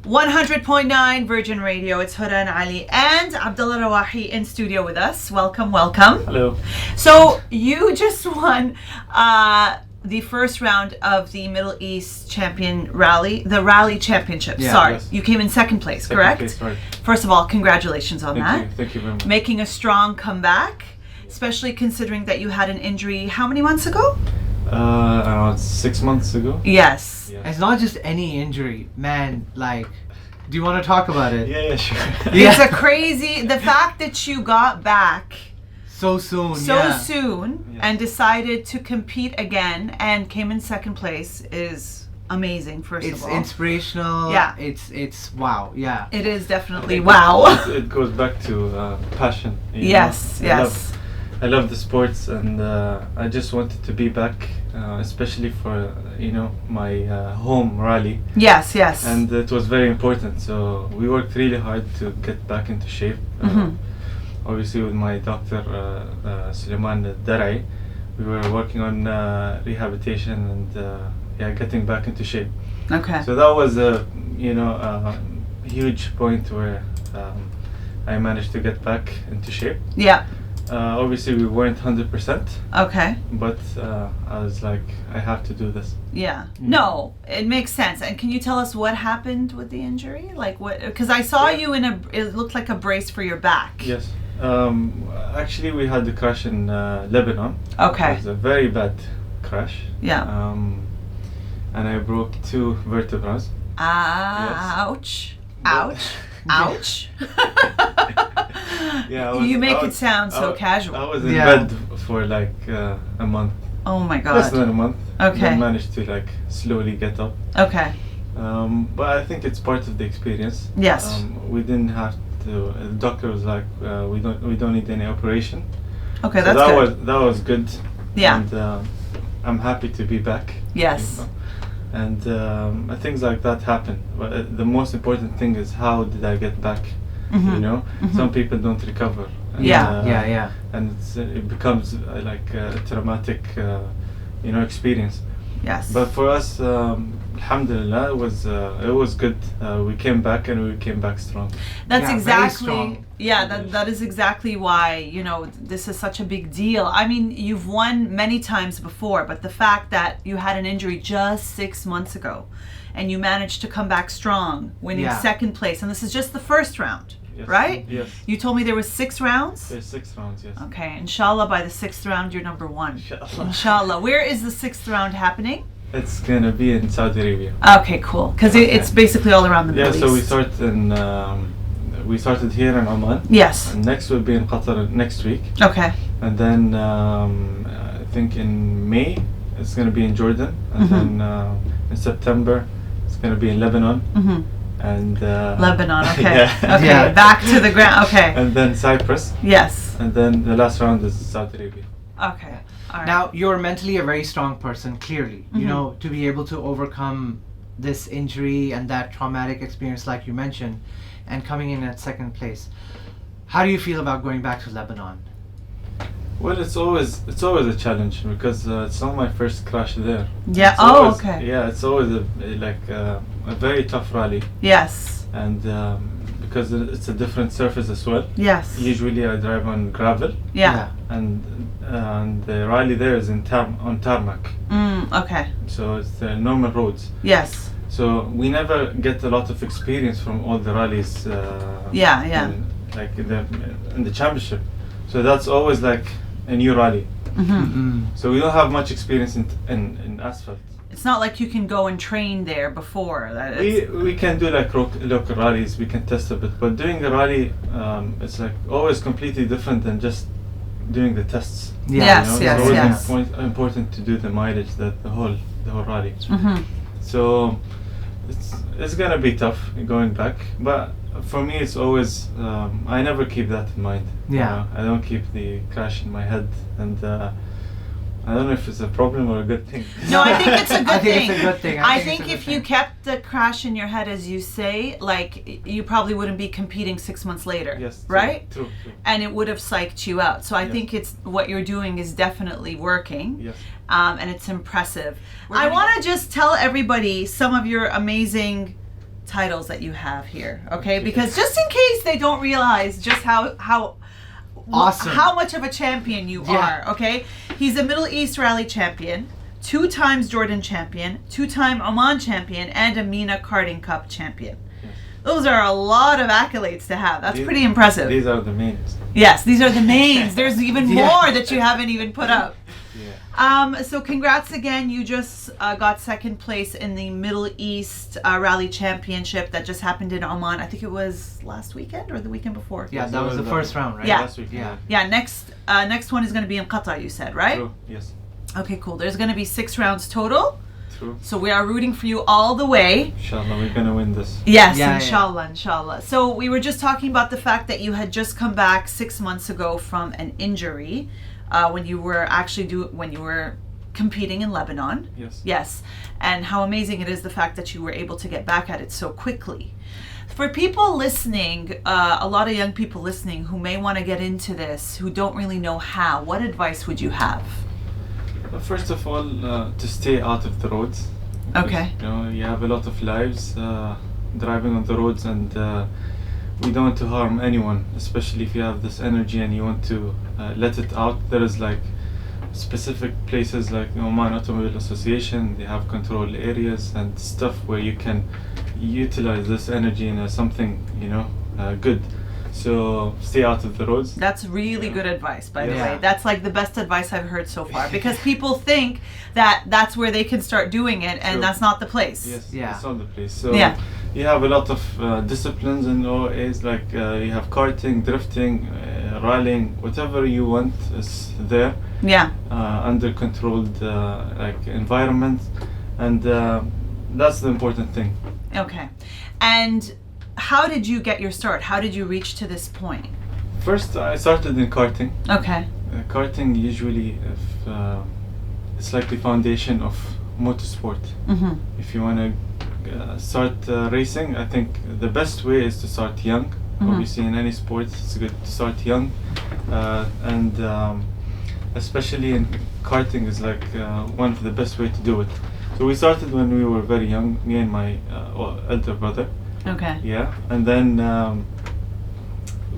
100.9 Virgin Radio. It's Huda and Ali and Abdullah Rawahi in studio with us. Welcome, welcome. Hello. So you just won the first round of the Middle East Champion Rally, the Rally Championship. Sorry, yes. You came in second place, correct? Place, right. First of all, congratulations on that. Thank you very much. Making a strong comeback, especially considering that you had an injury how many months ago? Around 6 months ago. Yes. It's not just any injury, man. Like, do you want to talk about it? Yeah, sure. It's a crazy, the fact that you got back so soon, and decided to compete again and came in second place is amazing. First of all, it's inspirational. Yeah, it's wow. Yeah, it is definitely wow. It goes back to passion. Yes. I love the sports, and I just wanted to be back, especially for my home rally. Yes. And it was very important. So we worked really hard to get back into shape. Obviously, with my doctor Suleiman Darai, we were working on rehabilitation and getting back into shape. Okay. So that was a huge point where I managed to get back into shape. Yeah. Obviously, we weren't 100%. Okay. But I was like, I have to do this. Yeah. No, it makes sense. And can you tell us what happened with the injury? Like what? Because I saw you in it looked like a brace for your back. Yes. Actually, we had the crash in Lebanon. Okay. It was a very bad crash. Yeah. And I broke 2 vertebrae. Ouch. Yes. Ouch. Yeah, you make it sound so casual. I was in bed for like a month. Oh my God. Less than a month. Okay. Then managed to like slowly get up. Okay. But I think it's part of the experience. Yes. We didn't have to. The doctor was like, we don't need any operation. Okay, so that's good. That was good. Yeah. And I'm happy to be back. Yes. And things like that happen. But the most important thing is, how did I get back? Some people don't recover. And, and it becomes like a traumatic, experience. Yes. But for us, alhamdulillah, it was good. We came back, and we came back strong. That's exactly. Very strong. Yeah, that is exactly why this is such a big deal. I mean, you've won many times before, but the fact that you had an injury just 6 months ago, and you managed to come back strong, winning second place, and this is just the first round. Yes. Right? Yes. You told me there was 6 rounds? There's 6 rounds, yes. Okay, inshallah by the 6th round you're number 1. Inshallah. Inshallah. Where is the 6th round happening? It's gonna be in Saudi Arabia. Okay, cool. Because it's basically all around the Middle East. So we started here in Oman. Yes. And next we'll be in Qatar next week. Okay. And then I think in May it's gonna be in Jordan, and then in September it's gonna be in Lebanon. And Lebanon, okay. Yeah. Back to the ground, okay. And then Cyprus. Yes. And then the last round is Saudi Arabia. Okay, all right. Now, you're mentally a very strong person, clearly. To be able to overcome this injury and that traumatic experience like you mentioned, and coming in at second place. How do you feel about going back to Lebanon? Well, it's always a challenge, because it's not my first crash there. Yeah. It's Okay. Yeah, it's always a very tough rally. Yes. And because it's a different surface as well. Yes. Usually I drive on gravel. Yeah. And the rally there is on tarmac. Okay. So it's the normal roads. Yes. So we never get a lot of experience from all the rallies. In the championship. So that's always like a new rally. So we don't have much experience in asphalt. It's not like you can go and train there before. We can do like local rallies. We can test a bit, but doing the rally, it's like always completely different than just doing the tests. Yes. It's always important to do the mileage, the whole rally. So it's gonna be tough going back, but for me it's always I never keep that in mind. I don't keep the crash in my head, and I don't know if it's a problem or a good thing. No, I think it's a good thing. It's a good thing. I think if you kept the crash in your head, as you say, like, you probably wouldn't be competing 6 months later. Yes. Right? True. And it would have psyched you out. So I think it's what you're doing is definitely working. Yes. And it's impressive. I want to just tell everybody some of your amazing titles that you have here, okay? Because just in case they don't realize just how Awesome. how much of a champion you are, okay? He's a Middle East Rally champion, 2 times Jordan champion, 2-time Oman champion, and a MENA Karting Cup champion. Yes. Those are a lot of accolades to have. That's pretty impressive. These are the mains. Yes, these are the mains. There's even more that you haven't even put up. Yeah. So congrats again. You just got second place in the Middle East Rally Championship that just happened in Oman. I think it was last weekend or the weekend before. Yeah, that was the first round, right? Yeah. Last week. Yeah. Yeah, next one is going to be in Qatar, you said, right? True. Yes. Okay, cool. There's going to be 6 rounds total. True. So we are rooting for you all the way. Inshallah, we're gonna win this. Yes, Yeah, inshallah, inshallah. So we were just talking about the fact that you had just come back 6 months ago from an injury when you were competing in Lebanon. Yes. Yes, and how amazing it is the fact that you were able to get back at it so quickly. For people listening, a lot of young people listening who may want to get into this, who don't really know how, what advice would you have? First of all, to stay out of the roads. Okay. Because, you have a lot of lives driving on the roads, and we don't want to harm anyone, especially if you have this energy and you want to let it out. There is like specific places like Oman Automobile Association. They have control areas and stuff where you can utilize this energy in something good. So stay out of the roads. That's really good advice, by the Yeah. way. That's like the best advice I've heard so far, because people think that that's where they can start doing it, and True. that's not the place. Yes, Yeah. that's not the place. So Yeah. you have a lot of disciplines and OAs, like you have karting, drifting, rallying, whatever you want is there, Yeah. under controlled like environment, and that's the important thing. Okay. And how did you get your start? How did you reach to this point? First, I started in karting. Okay. Karting usually, it's like the foundation of motorsport. Mm-hmm. If you want to start racing, I think the best way is to start young. Mhm. Obviously, in any sport, it's good to start young, and especially in karting is like one of the best way to do it. So we started when we were very young, me and my elder brother. Okay. Yeah, and then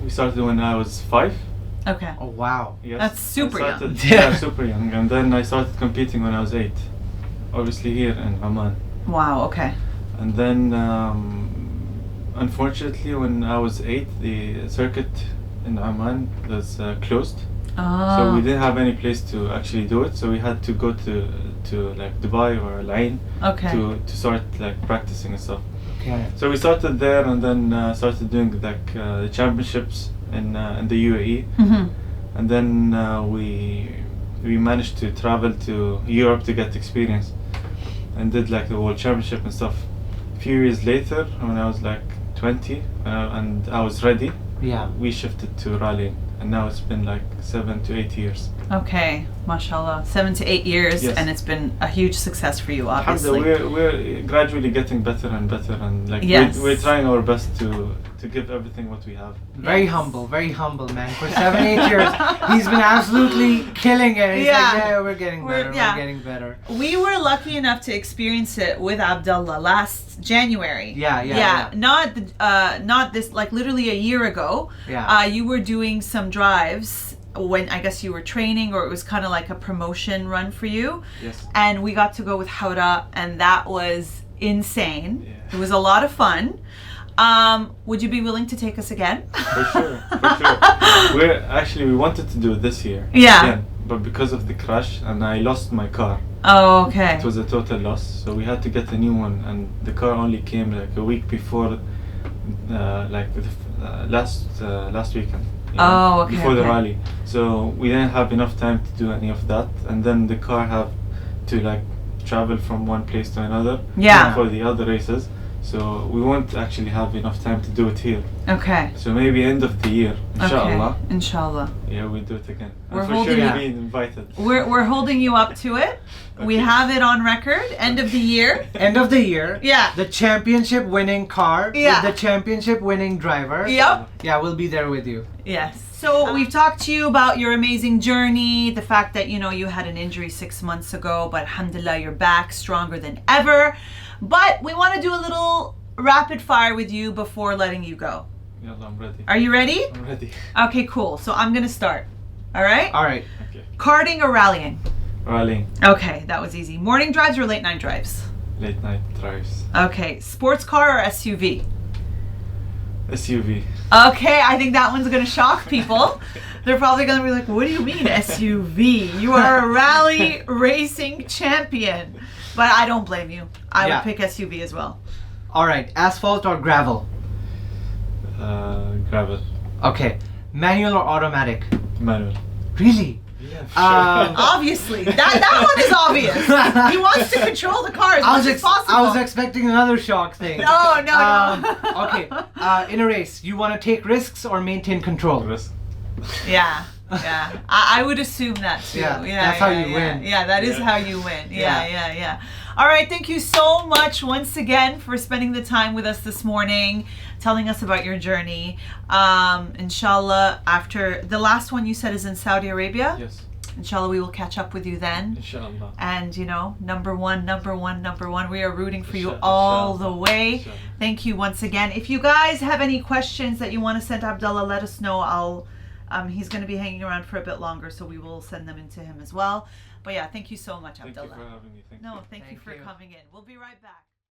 we started when I was 5. Okay. Oh wow. Yes. That's super I young. started, yeah, super young. And then I started competing when I was 8, obviously here in Oman. Wow. Okay. And then, unfortunately, when I was 8, the circuit in Oman was closed. Oh. So we didn't have any place to actually do it. So we had to go to like Dubai or Al Ain Okay. to start like practicing and stuff. Okay. So we started there, and then started doing like the championships in the UAE, Mm-hmm. and then we managed to travel to Europe to get experience, and did like the world championship and stuff. A few years later, when I was like 20, and I was ready, Yeah. we shifted to rallying, and now it's been like 7 to 8 years. Okay. Mashallah. 7 to 8 years, Yes. and it's been a huge success for you, obviously. Alhamdulillah, we're gradually getting better and better, and like Yes. we're trying our best to give everything what we have. Very Yes. very humble man. For 7, 8 years, he's been absolutely killing it. He's Yeah. like, yeah, we're getting better. yeah. We're getting better. We were lucky enough to experience it with Abdullah last January. Yeah. Not this, like literally a year ago. Yeah. You were doing some drives when I guess you were training, or it was kind of like a promotion run for you. Yes. And we got to go with Hawra, and that was insane. Yeah. It was a lot of fun. Would you be willing to take us again? For sure. We wanted to do it this year. Yeah. Again, but because of the crash, and I lost my car. Oh, okay. It was a total loss, so we had to get a new one, and the car only came like a week before, last weekend. Oh, okay, Before the okay. rally, so we didn't have enough time to do any of that, and then the car had to like travel from one place to another. Yeah. For the other races, so we won't actually have enough time to do it here. Okay. So maybe end of the year, inshallah. Okay. Inshallah. Yeah, we'll do it again. We're And for holding sure you- you're being invited. We're holding you up to it. We Okay. have it on record. End of the year. End of the year. Yeah. The championship winning car. Yeah. With the championship winning driver. Yep. Yeah, we'll be there with you. Yes. So we've talked to you about your amazing journey, the fact that you had an injury 6 months ago, but alhamdulillah you're back stronger than ever. But we want to do a little rapid fire with you before letting you go. Yalla, I'm ready. Are you ready? I'm ready. Okay, cool. So I'm gonna start. All right? All right. Okay. Karting or rallying? Rallying. Okay, that was easy. Morning drives or late night drives? Late night drives. Okay, sports car or SUV? SUV. Okay, I think that one's gonna shock people. They're probably gonna be like, what do you mean SUV? You are a rally racing champion. But I don't blame you. I Yeah. would pick SUV as well. All right. Asphalt or gravel? Gravel. Okay. Manual or automatic? Manual. Really? Yeah, Obviously. That one is obvious. He wants to control the car as much as possible. I was expecting another shock thing. No. Okay. In a race, you want to take risks or maintain control? Risk. Yeah. I would assume that too. Yeah, that's how you win. Yeah, that is Yeah. how you win. Yeah. All right, thank you so much once again for spending the time with us this morning, telling us about your journey. Inshallah, after the last one you said is in Saudi Arabia. Yes. Inshallah, we will catch up with you then. Inshallah. And number one, we are rooting for you Inshallah. all the way. Inshallah. Thank you once again. If you guys have any questions that you want to send to Abdullah, let us know. He's going to be hanging around for a bit longer, so we will send them in to him as well. But yeah, thank you so much, Thank Abdullah. you for having me. Thank you. Thank you Thank for you. coming in. We'll be right back.